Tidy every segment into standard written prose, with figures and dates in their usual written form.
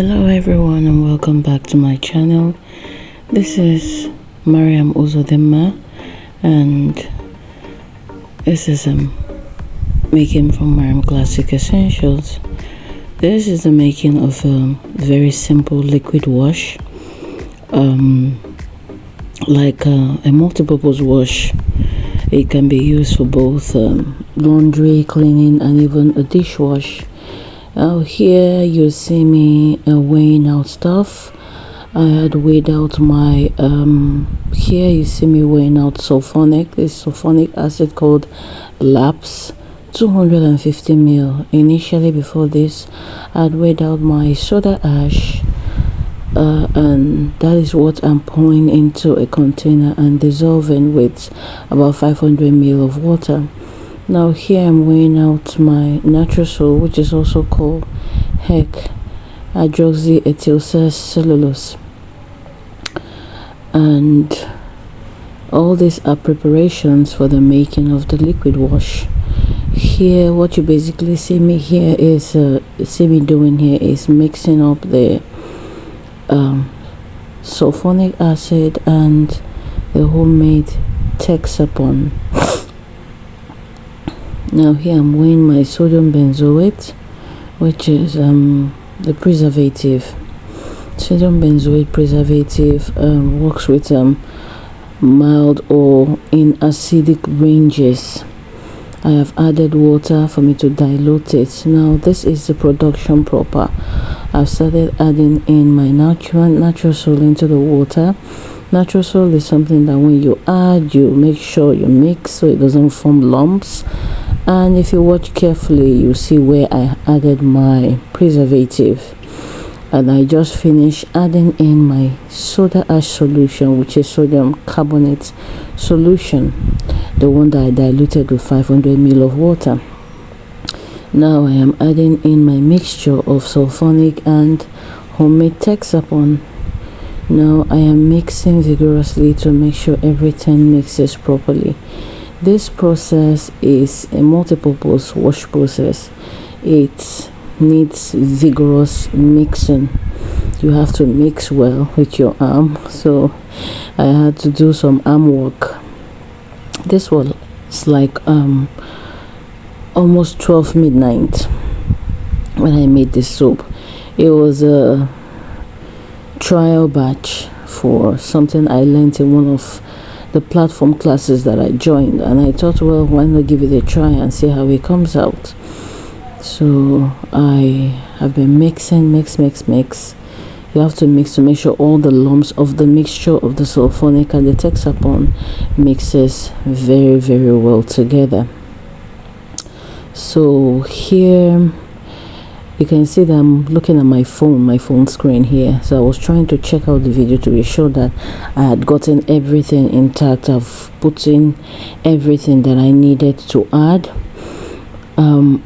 Hello everyone and welcome back to my channel. This is Mariam Uzodema and this is making from Mariam Classic Essentials. This is the making of a very simple liquid wash, like a multi-purpose wash. It can be used for both laundry, cleaning, and even a dishwash. Now here you see me weighing out stuff. I had weighed out my here you see me weighing out this sulfonic acid called LAPS, 250 ml. Initially, before this, I had weighed out my soda ash, and that is what I'm pouring into a container and dissolving with about 500 ml of water. Now here I'm weighing out my natural soil, which is also called hydroxyethylcellulose, and all these are preparations for the making of the liquid wash. Here what you basically see me doing here is mixing up the sulfonic acid and the homemade Texapon. Now here I'm weighing my sodium benzoate, which is the preservative. Sodium benzoate preservative works with mild or in acidic ranges. I have added water for me to dilute it. Now this is the production proper. I've started adding in my natural soil into the water. Natural soil is something that when you add, you make sure you mix so it doesn't form lumps. And if you watch carefully, you see where I added my preservative, and I just finished adding in my soda ash solution, which is sodium carbonate solution, the one that I diluted with 500 ml of water. Now I am adding in my mixture of sulfonic and homemade Texapon. Now I am mixing vigorously to make sure everything mixes properly. This process is a multi-purpose wash process. It needs vigorous mixing. You have to mix well with your arm, so I had to do some arm work. This was like almost 12 midnight when I made this soap. It was a trial batch for something I learned in one of the platform classes that I joined, and I thought, well, why not give it a try and see how it comes out. So I have been mixing. You have to mix to make sure all the lumps of the mixture of the sulfonic and the Texapon mixes very, very well together. So here you can see that I'm looking at my phone screen here. So I was trying to check out the video to be sure that I had gotten everything intact. I've put in everything that I needed to add,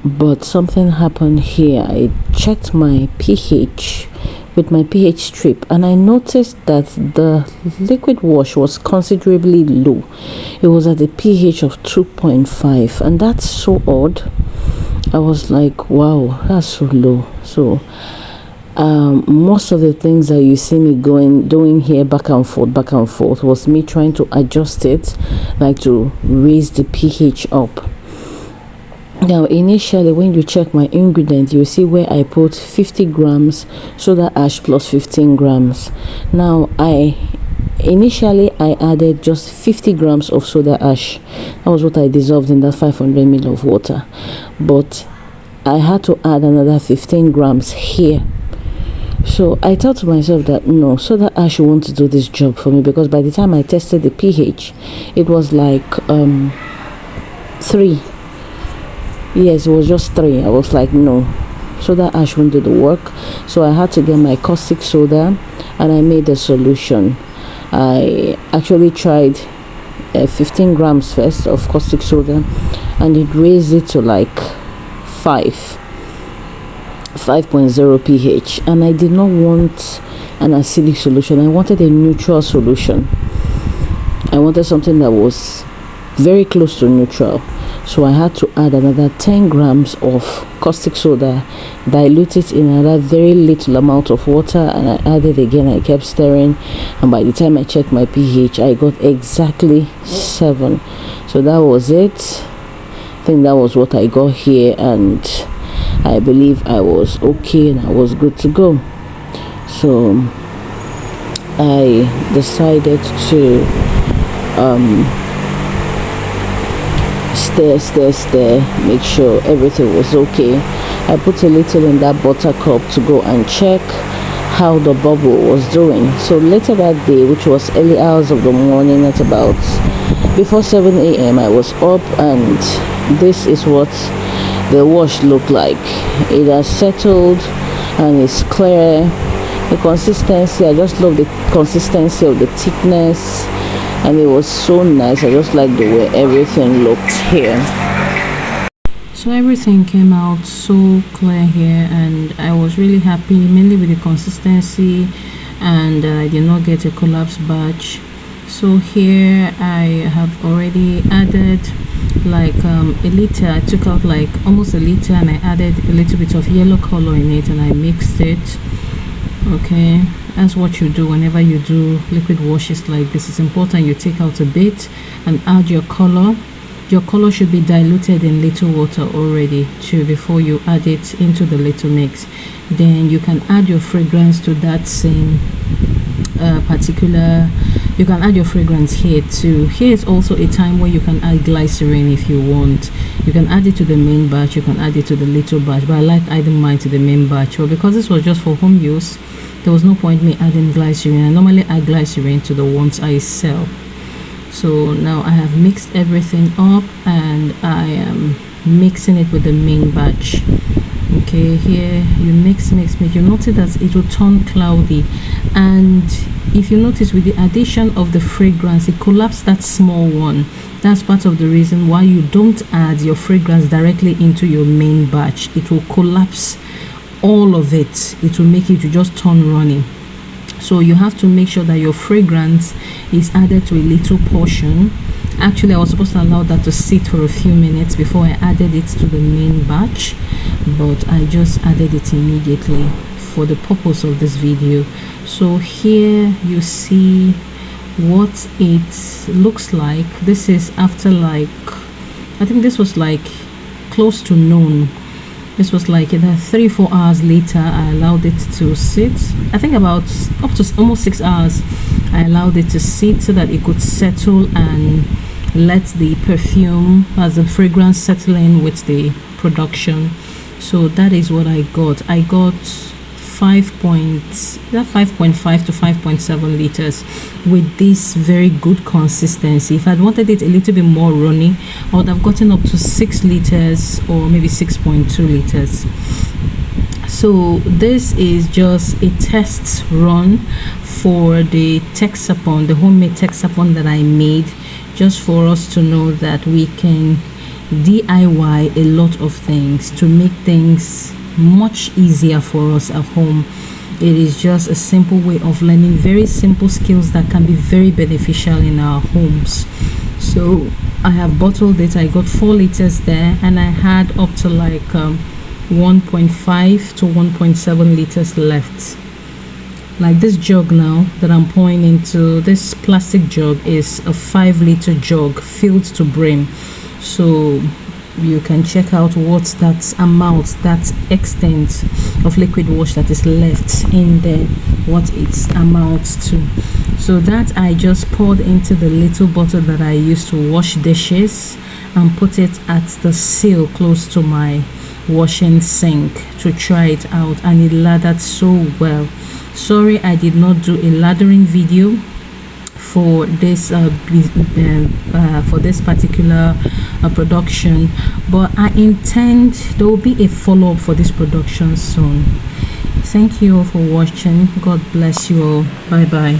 but something happened here. I checked my pH with my pH strip, and I noticed that the liquid wash was considerably low. It was at a pH of 2.5, and that's so odd. I was like, wow, that's so low. So most of the things that you see me doing here back and forth was me trying to adjust it, like to raise the pH up. Now initially, when you check my ingredient, you see where I put 50 grams soda ash plus 15 grams. Now initially I added just 50 grams of soda ash. That was what I dissolved in that 500 ml of water, but I had to add another 15 grams here. So I thought to myself that no, soda ash won't do this job for me, because by the time I tested the pH, it was like 3. Yes, it was just 3. I was like, no, soda ash won't do the work. So I had to get my caustic soda, and I made a solution. I actually tried 15 grams first of caustic soda, and it raised it to like 5.0 pH, and I did not want an acidic solution. I wanted a neutral solution. I wanted something that was very close to neutral. So I had to add another 10 grams of caustic soda, dilute it in another very little amount of water, and I added again. I kept stirring, and by the time I checked my pH, I got exactly 7. So that was it. I think that was what I got here, and I believe I was okay and I was good to go. So I decided to stir, make sure everything was okay. I put a little in that butter cup to go and check how the bubble was doing. So later that day, which was early hours of the morning, at about before 7 a.m., I was up, and this is what the wash looked like. It has settled and it's clear. The consistency, I just love the consistency of the thickness, and it was so nice. I just like the way everything looked here. So everything came out so clear here, and I was really happy, mainly with the consistency, and I did not get a collapse batch. So here I have already added like a liter. I took out like almost a liter, and I added a little bit of yellow color in it, and I mixed it. Okay, that's what you do whenever you do liquid washes like this. It's important you take out a bit and add your color. Your color should be diluted in little water already too before you add it into the little mix. Then you can add your fragrance to that same you can add your fragrance here too. Here is also a time where you can add glycerin if you want. You can add it to the main batch, you can add it to the little batch, but I like adding mine to the main batch. Well, because this was just for home use, there was no point me adding glycerin. I normally add glycerin to the ones I sell. So now I have mixed everything up, and I am mixing it with the main batch. Okay, here you mix. You notice that it will turn cloudy, and if you notice, with the addition of the fragrance, it collapsed that small one. That's part of the reason why you don't add your fragrance directly into your main batch. It will collapse all of it. It will make it to just turn runny. So you have to make sure that your fragrance is added to a little portion. Actually, I was supposed to allow that to sit for a few minutes before I added it to the main batch, but I just added it immediately for the purpose of this video. So here you see what it looks like. This is after, like, I think this was like close to noon. This was like 3-4 hours later. I allowed it to sit. I think about up to almost 6 hours. I allowed it to sit so that it could settle and let the perfume, as the fragrance, settle in with the production. So that is what I got. I got 5.5 to 5.7 liters with this very good consistency. If I'd wanted it a little bit more runny, I would have gotten up to 6 liters or maybe 6.2 liters. So this is just a test run for the Texapon, the homemade Texapon that I made, just for us to know that we can DIY a lot of things to make things much easier for us at home. It is just a simple way of learning very simple skills that can be very beneficial in our homes. So I have bottled it. I got 4 liters there, and I had up to like 1.5 to 1.7 liters left. Like this jug now that I'm pouring into, this plastic jug is a 5-liter jug filled to brim. So you can check out what that amount, that extent of liquid wash that is left in there, what it amounts to. So that I just poured into the little bottle that I used to wash dishes, and put it at the sill close to my washing sink to try it out, and it lathered so well. Sorry I did not do a lathering video for this particular production, but I intend there will be a follow-up for this production soon. Thank you all for watching. God bless you all. Bye bye.